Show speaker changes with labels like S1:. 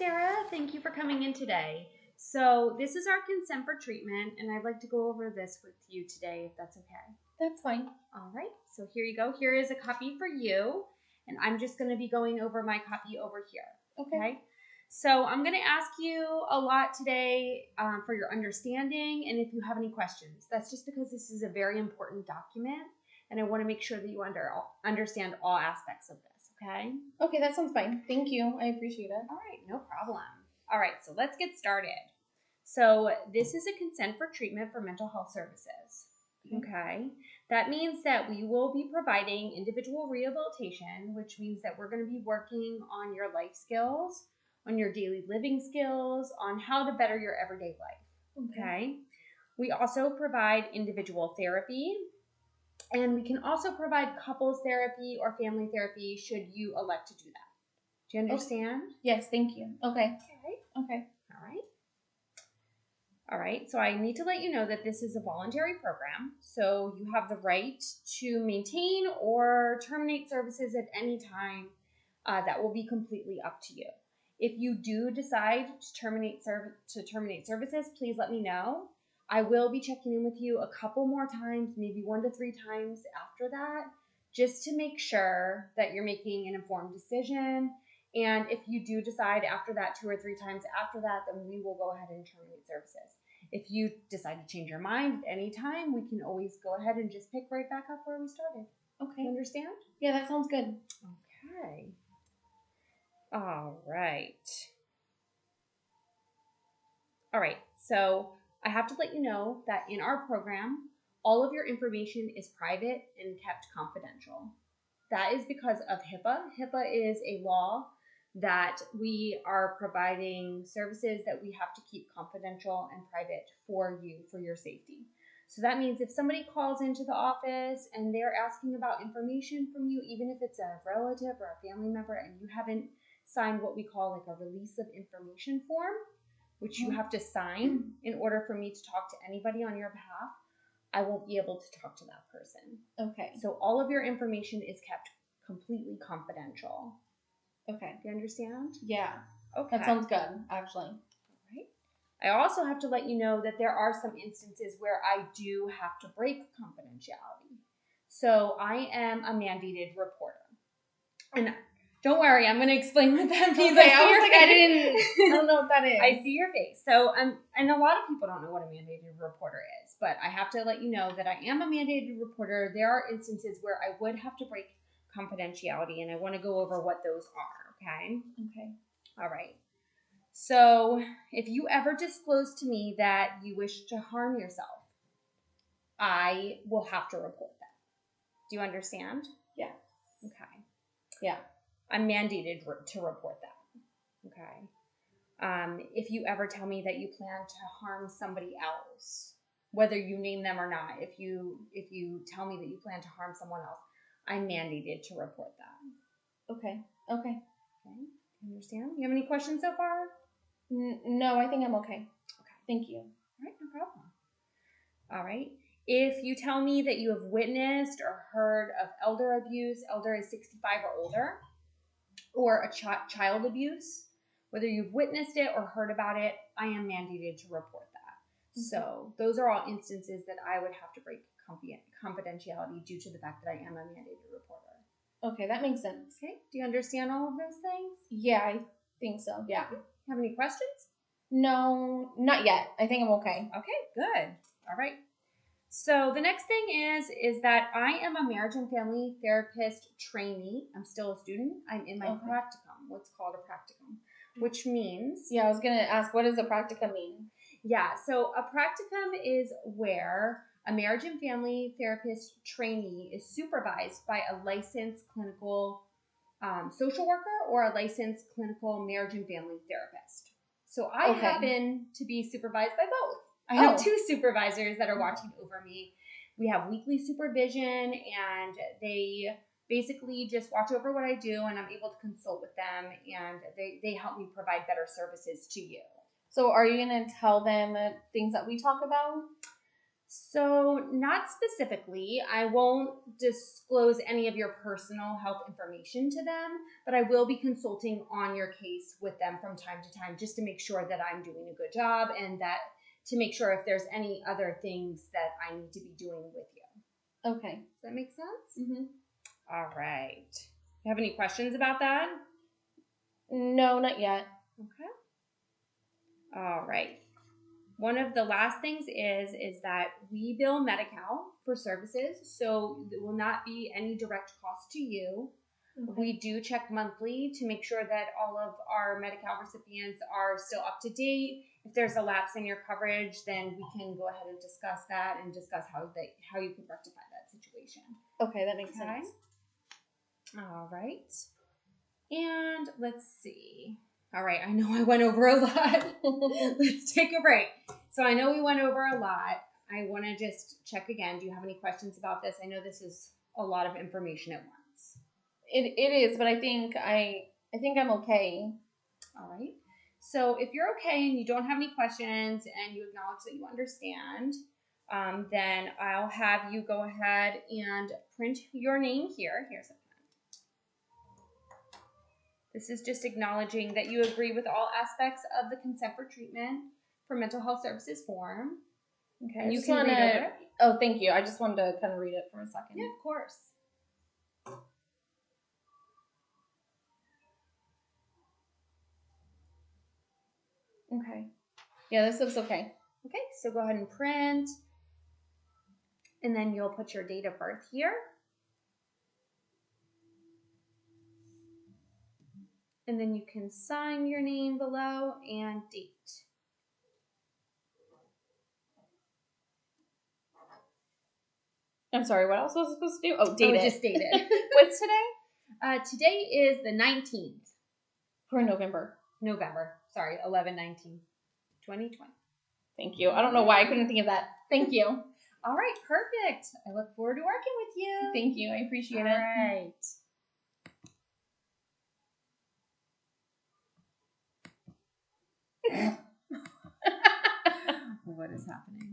S1: Sarah. Thank you for coming in today. So this is our consent for treatment, and I'd like to go over this with you today, if that's okay.
S2: That's fine.
S1: All right, so here you go. Here is a copy for you, and I'm just going to be going over my copy over here.
S2: Okay.
S1: So I'm going to ask you a lot today for your understanding, and if you have any questions. That's just because this is a very important document, and I want to make sure that you understand all aspects of this, okay?
S2: Okay, that sounds fine. Thank you. I appreciate it.
S1: All right, no problem. All right, so let's get started. So this is a consent for treatment for mental health services. Okay. That means that we will be providing individual rehabilitation, which means that we're going to be working on your life skills, on your daily living skills, on how to better your everyday life. Okay. We also provide individual therapy, and we can also provide couples therapy or family therapy should you elect to do that. Do you understand?
S2: Yes, thank you. Okay.
S1: Okay. All right, so I need to let you know that this is a voluntary program, so you have the right to maintain or terminate services at any time. That will be completely up to you. If you do decide to terminate services, please let me know. I will be checking in with you a couple more times, maybe 1 to 3 times after that, just to make sure that you're making an informed decision. And if you do decide after that 2 or 3 times after that, then we will go ahead and terminate services. If you decide to change your mind at any time, we can always go ahead and just pick right back up where we started.
S2: Okay.
S1: You understand?
S2: Yeah, that sounds good.
S1: Okay. All right. All right. So I have to let you know that in our program, all of your information is private and kept confidential. That is because of HIPAA. HIPAA is a law that we are providing services that we have to keep confidential and private for you, for your safety. So that means if somebody calls into the office and they're asking about information from you, even if it's a relative or a family member and you haven't signed what we call like a release of information form, which you have to sign in order for me to talk to anybody on your behalf, I won't be able to talk to that person.
S2: Okay.
S1: So all of your information is kept completely confidential.
S2: Okay.
S1: Do you understand?
S2: Yeah.
S1: Okay.
S2: That sounds good, actually.
S1: All right. I also have to let you know that there are some instances where I do have to break confidentiality. So I am a mandated reporter. And don't worry, I'm going to explain what that means.
S2: Okay, I was like, I don't know what that is.
S1: I see your face. So, and a lot of people don't know what a mandated reporter is, but I have to let you know that I am a mandated reporter. There are instances where I would have to break confidentiality, and I want to go over what those are, okay?
S2: Okay.
S1: All right. So, if you ever disclose to me that you wish to harm yourself, I will have to report that. Do you understand?
S2: Yeah.
S1: Okay.
S2: Yeah.
S1: I'm mandated to report that. Okay. If you ever tell me that you plan to harm somebody else, whether you name them or not, if you tell me that you plan to harm someone else, I'm mandated to report that.
S2: Okay.
S1: You understand? You have any questions so far?
S2: No, I think I'm okay.
S1: Okay.
S2: Thank you.
S1: All right, no problem. All right. If you tell me that you have witnessed or heard of elder abuse, elder is 65 or older, or a child abuse, whether you've witnessed it or heard about it, I am mandated to report that. Okay. So those are all instances that I would have to break confidentiality due to the fact that I am a mandated reporter.
S2: Okay, that makes sense.
S1: Okay. Do you understand all of those things?
S2: Yeah, I think so. Yeah.
S1: Okay. Have any questions?
S2: No, not yet. I think I'm okay.
S1: Okay, good. All right. So the next thing is that I am a marriage and family therapist trainee. I'm still a student. I'm in my practicum, what's called a practicum, which means...
S2: Yeah, I was going to ask, what does a practicum mean?
S1: Yeah, so a practicum is where a marriage and family therapist trainee is supervised by a licensed clinical social worker or a licensed clinical marriage and family therapist. So I happen to be supervised by both. I have 2 supervisors that are watching over me. We have weekly supervision, and they basically just watch over what I do, and I'm able to consult with them, and they help me provide better services to you.
S2: So are you going to tell them things that we talk about?
S1: So, not specifically. I won't disclose any of your personal health information to them, but I will be consulting on your case with them from time to time just to make sure that I'm doing a good job and that to make sure if there's any other things that I need to be doing with you.
S2: Okay.
S1: Does that make sense?
S2: Mm-hmm.
S1: All right. You have any questions about that?
S2: No, not yet.
S1: Okay. All right. One of the last things is that we bill Medi-Cal for services, so there will not be any direct cost to you.
S2: Okay.
S1: We do check monthly to make sure that all of our Medi-Cal recipients are still up to date. If there's a lapse in your coverage, then we can go ahead and discuss that and discuss how you could rectify that situation.
S2: Okay, that makes
S1: Okay.
S2: sense.
S1: All right. And let's see. All right, I know I went over a lot. Let's take a break. So I know we went over a lot. I want to just check again. Do you have any questions about this? I know this is a lot of information at once.
S2: It is, but I think I'm okay.
S1: All right. So if you're okay and you don't have any questions and you acknowledge that you understand, then I'll have you go ahead and print your name here. Here's a pen. This is just acknowledging that you agree with all aspects of the consent for treatment for mental health services form.
S2: Okay.
S1: And you can read over it.
S2: Oh, thank you. I just wanted to kind of read it for a second.
S1: Yeah, of course.
S2: Okay. Yeah, this looks okay.
S1: Okay, so go ahead and print. And then you'll put your date of birth here. And then you can sign your name below and date.
S2: I'm sorry, what else was I supposed to do? Oh, date it.
S1: Just date it.
S2: What's today?
S1: Today is the 19th.
S2: For November.
S1: Sorry, 11/19/2020.
S2: Thank you. I don't know why I couldn't think of that. Thank you.
S1: All right, perfect. I look forward to working with you.
S2: Thank you. I appreciate it.
S1: All right. What is happening?